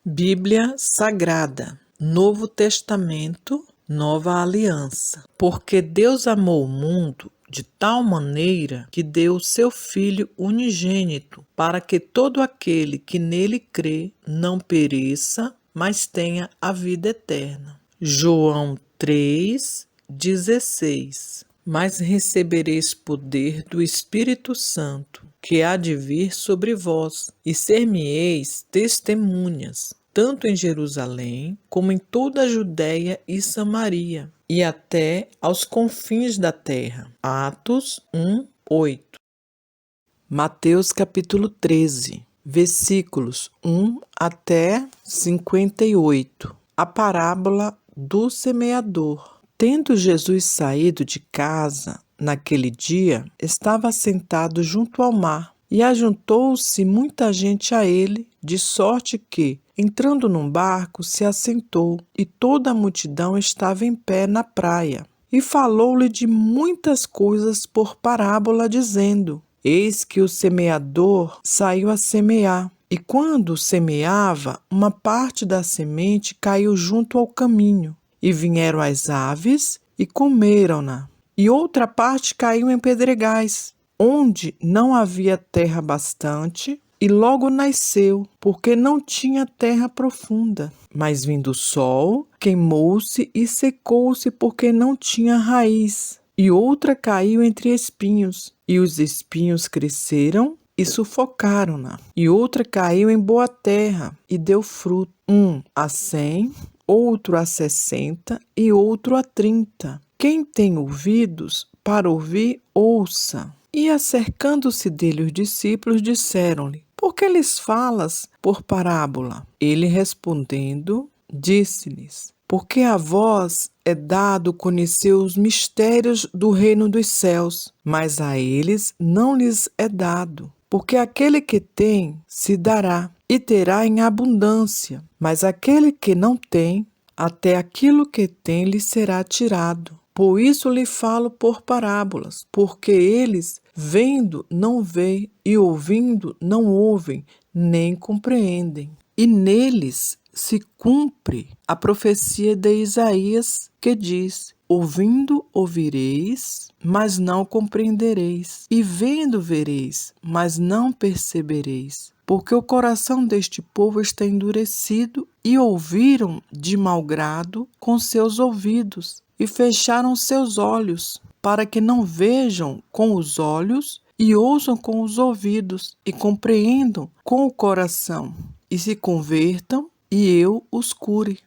Bíblia Sagrada, Novo Testamento, Nova Aliança. Porque Deus amou o mundo de tal maneira que deu o seu Filho unigênito, para que todo aquele que nele crê não pereça, mas tenha a vida eterna. João 3,16. Mas recebereis poder do Espírito Santo, que há de vir sobre vós, e ser-me-eis testemunhas, tanto em Jerusalém, como em toda a Judéia e Samaria, e até aos confins da terra. Atos 1:8. Mateus capítulo 13, versículos 1 até 58. A parábola do semeador. Tendo Jesus saído de casa, naquele dia, estava sentado junto ao mar, e ajuntou-se muita gente a ele, de sorte que, entrando num barco, se assentou, e toda a multidão estava em pé na praia. E falou-lhe de muitas coisas por parábola, dizendo: Eis que o semeador saiu a semear. E quando semeava, uma parte da semente caiu junto ao caminho. E vieram as aves e comeram-na. E outra parte caiu em pedregais, onde não havia terra bastante, e logo nasceu, porque não tinha terra profunda. Mas vindo o sol, queimou-se e secou-se, porque não tinha raiz. E outra caiu entre espinhos, e os espinhos cresceram e sufocaram-na. E outra caiu em boa terra, e deu fruto, a 100, outro a 60 e outro a 30. Quem tem ouvidos para ouvir, ouça. E acercando-se dele os discípulos, disseram-lhe: Por que lhes falas por parábola? Ele respondendo, disse-lhes: Porque a vós é dado conhecer os mistérios do reino dos céus, mas a eles não lhes é dado. Porque aquele que tem se dará, e terá em abundância, mas aquele que não tem, até aquilo que tem lhe será tirado. Por isso lhe falo por parábolas, porque eles, vendo, não veem, e ouvindo, não ouvem, nem compreendem. E neles se cumpre a profecia de Isaías, que diz: Ouvindo, ouvireis, mas não compreendereis, e vendo, vereis, mas não percebereis. Porque o coração deste povo está endurecido, e ouviram de mau grado com seus ouvidos, e fecharam seus olhos, para que não vejam com os olhos, e ouçam com os ouvidos, e compreendam com o coração, e se convertam, e eu os cure.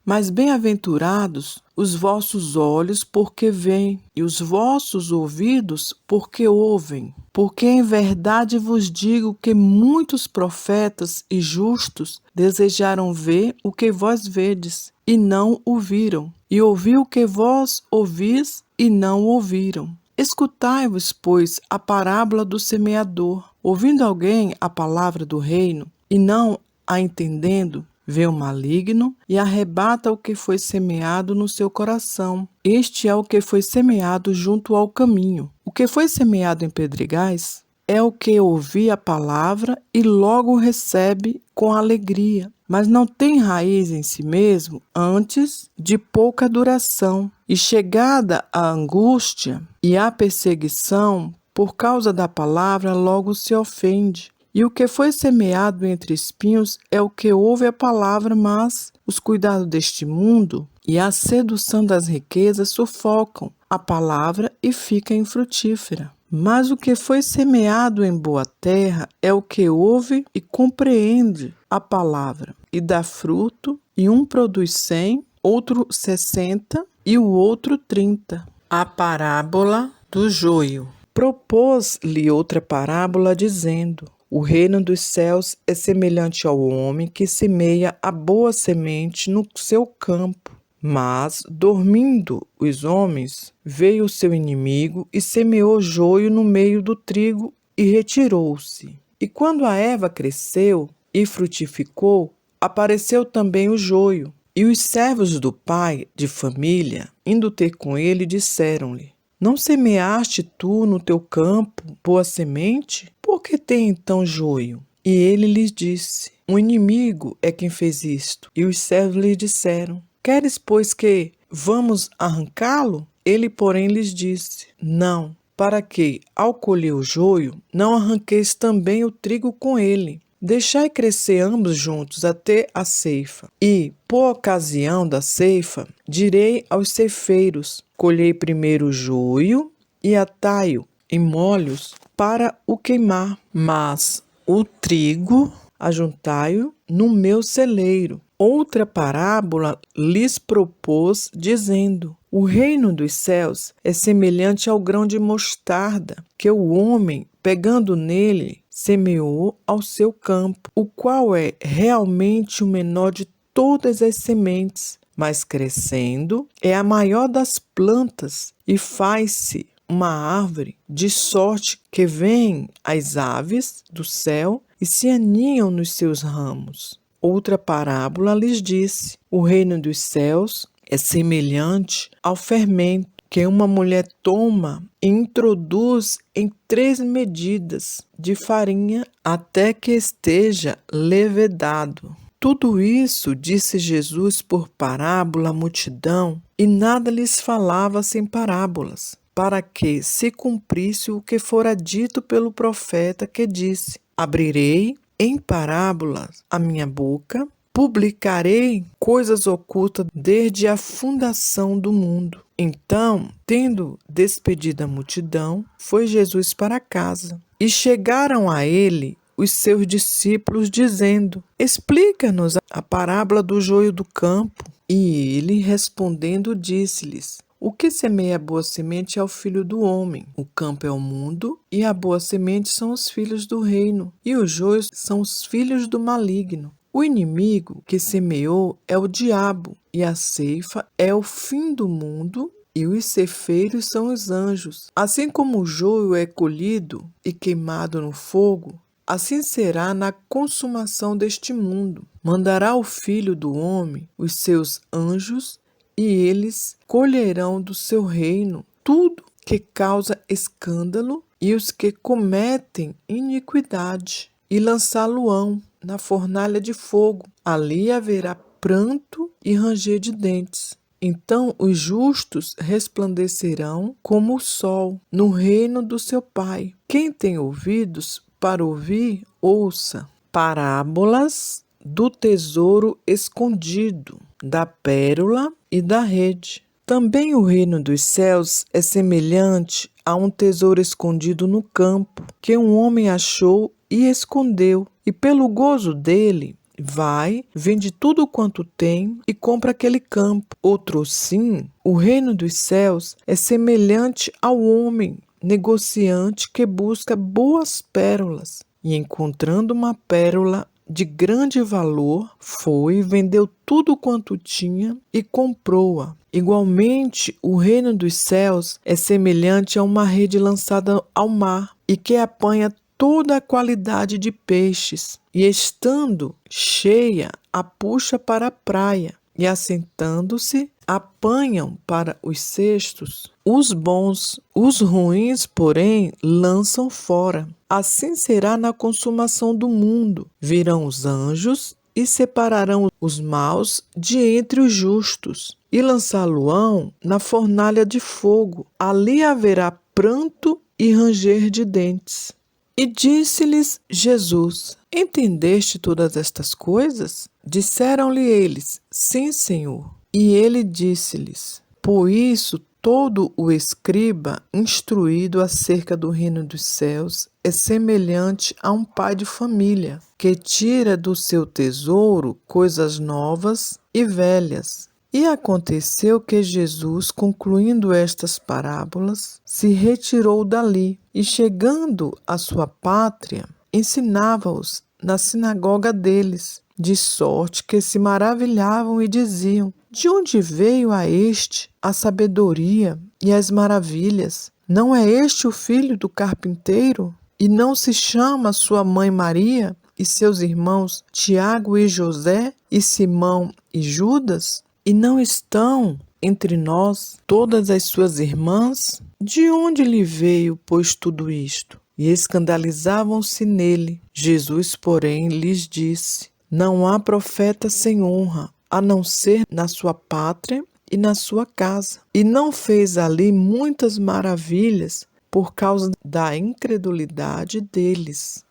Mas bem-aventurados os vossos olhos, porque veem, e os vossos ouvidos, porque ouvem. Porque em verdade vos digo que muitos profetas e justos desejaram ver o que vós vedes, e não o viram, e ouvir o que vós ouvis, e não ouviram. Escutai-vos, pois, a parábola do semeador. Ouvindo alguém a palavra do reino, e não a entendendo, vê o maligno e arrebata o que foi semeado no seu coração. Este é o que foi semeado junto ao caminho. O que foi semeado em pedregais é o que ouve a palavra e logo recebe com alegria, mas não tem raiz em si mesmo, antes de pouca duração. E chegada a angústia e a perseguição, por causa da palavra, logo se ofende. E o que foi semeado entre espinhos é o que ouve a palavra, mas os cuidados deste mundo e a sedução das riquezas sufocam a palavra e fica infrutífera. Mas o que foi semeado em boa terra é o que ouve e compreende a palavra, e dá fruto, e um produz 100, outro 60 e o outro 30. A parábola do joio. Propôs-lhe outra parábola, dizendo: O reino dos céus é semelhante ao homem que semeia a boa semente no seu campo. Mas, dormindo os homens, veio o seu inimigo e semeou joio no meio do trigo e retirou-se. E quando a erva cresceu e frutificou, apareceu também o joio. E os servos do pai de família, indo ter com ele, disseram-lhe: Não semeaste tu no teu campo boa semente? Por que tem então joio? E ele lhes disse: um inimigo é quem fez isto. E os servos lhe disseram: queres, pois, que vamos arrancá-lo? Ele, porém, lhes disse: não, para que, ao colher o joio, não arranqueis também o trigo com ele. Deixai crescer ambos juntos até a ceifa. E, por ocasião da ceifa, direi aos ceifeiros: colhei primeiro o joio e atai-o em molhos para o queimar, mas o trigo ajuntai-o no meu celeiro. Outra parábola lhes propôs, dizendo: o reino dos céus é semelhante ao grão de mostarda, que o homem, pegando nele, semeou ao seu campo, o qual é realmente o menor de todas as sementes, mas crescendo é a maior das plantas e faz-se uma árvore, de sorte que vêm as aves do céu e se aninham nos seus ramos. Outra parábola lhes disse: o reino dos céus é semelhante ao fermento que uma mulher toma e introduz em 3 medidas de farinha até que esteja levedado. Tudo isso disse Jesus por parábola à multidão, e nada lhes falava sem parábolas, para que se cumprisse o que fora dito pelo profeta, que disse: abrirei em parábolas a minha boca, publicarei coisas ocultas desde a fundação do mundo. Então, tendo despedido a multidão, foi Jesus para casa. E chegaram a ele os seus discípulos, dizendo: explica-nos a parábola do joio do campo. E ele, respondendo, disse-lhes: o que semeia a boa semente é o filho do homem. O campo é o mundo, e a boa semente são os filhos do reino, e os joios são os filhos do maligno. O inimigo que semeou é o diabo, e a ceifa é o fim do mundo, e os ceifeiros são os anjos. Assim como o joio é colhido e queimado no fogo, assim será na consumação deste mundo. Mandará o Filho do Homem os seus anjos, e eles colherão do seu reino tudo que causa escândalo e os que cometem iniquidade, e lançá-lo-ão na fornalha de fogo. Ali haverá pranto e ranger de dentes. Então os justos resplandecerão como o sol no reino do seu Pai. Quem tem ouvidos para ouvir, ouça. Parábolas do tesouro escondido, da pérola e da rede. Também o reino dos céus é semelhante a um tesouro escondido no campo, que um homem achou e escondeu, e pelo gozo dele vai, vende tudo quanto tem e compra aquele campo. Outro sim, o reino dos céus é semelhante ao homem negociante que busca boas pérolas, e encontrando uma pérola de grande valor, foi, vendeu tudo quanto tinha e comprou-a. Igualmente, o reino dos céus é semelhante a uma rede lançada ao mar, e que apanha toda a qualidade de peixes, e estando cheia, a puxa para a praia, e assentando-se, apanham para os cestos os bons, os ruins, porém, lançam fora. Assim será na consumação do mundo. Virão os anjos e separarão os maus de entre os justos, e lançá-lo-ão na fornalha de fogo. Ali haverá pranto e ranger de dentes. E disse-lhes Jesus: entendeste todas estas coisas? Disseram-lhe eles: sim, Senhor. E ele disse-lhes: por isso todo o escriba instruído acerca do reino dos céus é semelhante a um pai de família, que tira do seu tesouro coisas novas e velhas. E aconteceu que Jesus, concluindo estas parábolas, se retirou dali, e chegando à sua pátria, ensinava-os na sinagoga deles, de sorte que se maravilhavam e diziam: de onde veio a este a sabedoria e as maravilhas? Não é este o filho do carpinteiro? E não se chama sua mãe Maria, e seus irmãos Tiago e José, e Simão e Judas? E não estão entre nós todas as suas irmãs? De onde lhe veio, pois, tudo isto? e escandalizavam-se nele. Jesus, porém, lhes disse: Não há profeta sem honra, a não ser na sua pátria e na sua casa. E não fez ali muitas maravilhas por causa da incredulidade deles.